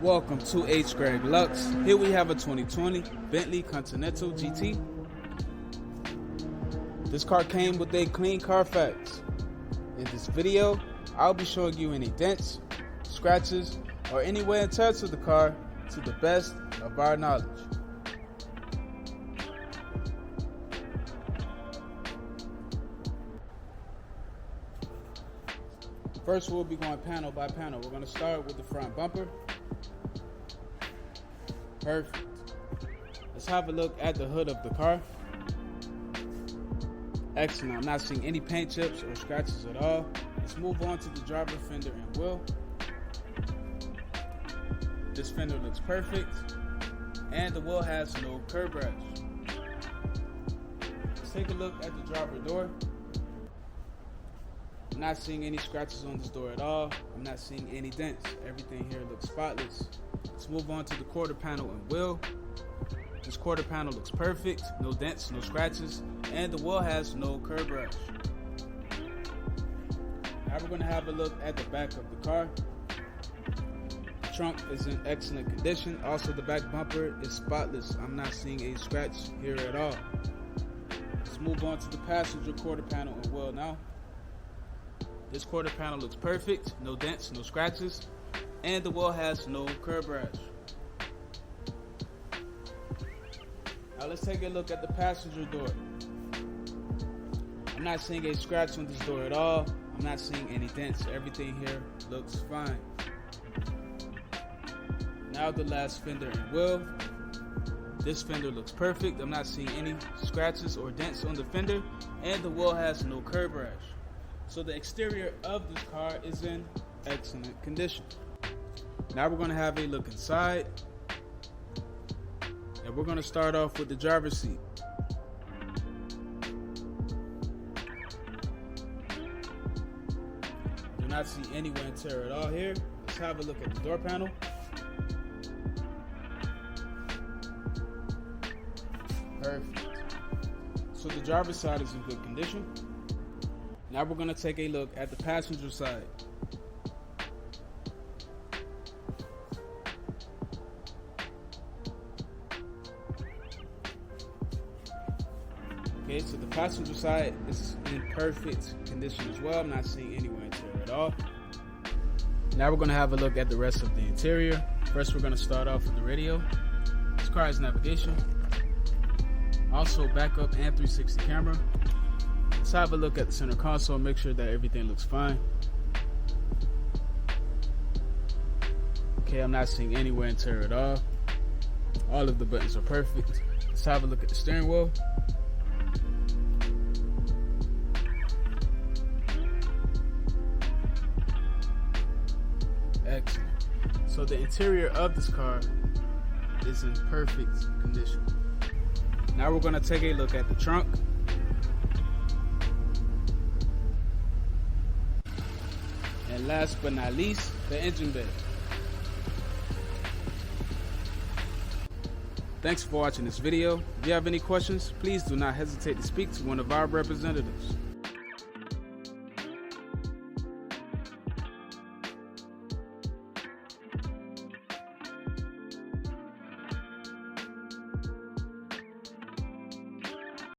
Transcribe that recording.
Welcome to H. Greg Lux. Here we have a 2020 Bentley Continental GT. This car came with a clean CARFAX. In this video, I'll be showing you any dents, scratches, or any wear and tear to the car to the best of our knowledge. First, we'll be going panel by panel. We're going to start with the front bumper. Perfect. Let's have a look at the hood of the car. Excellent. I'm not seeing any paint chips or scratches at all. Let's move on to the driver fender and wheel. This fender looks perfect, and the wheel has no curb rash. Let's take a look at the driver door. I'm not seeing any scratches on this door at all. I'm not seeing any dents. Everything here looks spotless. Let's move on to the quarter panel and wheel. This quarter panel looks perfect. No dents, no scratches, and the wheel has no curb rash. Now we're going to have a look at the back of the car. The trunk is in excellent condition. Also, the back bumper is spotless. I'm not seeing a scratch here at all. Let's move on to the passenger quarter panel and wheel now. This quarter panel looks perfect, no dents, no scratches, and the wheel has no curb rash. Now let's take a look at the passenger door. I'm not seeing a scratch on this door at all. I'm not seeing any dents. Everything here looks fine. Now the last fender and wheel. This fender looks perfect. I'm not seeing any scratches or dents on the fender, and the wheel has no curb rash. So the exterior of this car is in excellent condition. Now we're going to have a look inside, and we're going to start off with the driver's seat. Do not see any wear and tear at all here. Let's have a look at the door panel. Perfect. So the driver's side is in good condition. Now we're going to take a look at the passenger side. Okay, so the passenger side is in perfect condition as well. I'm not seeing any wear and tear at all. Now we're going to have a look at the rest of the interior. First, we're going to start off with the radio. This car has navigation, also backup and 360 camera. Let's have a look at the center console, make sure that everything looks fine. Okay, I'm not seeing any wear and tear at all. All of the buttons are perfect. Let's have a look at the steering wheel. Excellent. So the interior of this car is in perfect condition. Now we're going to take a look at the trunk. And last but not least, the engine bay. Thanks for watching this video. If you have any questions, please do not hesitate to speak to one of our representatives.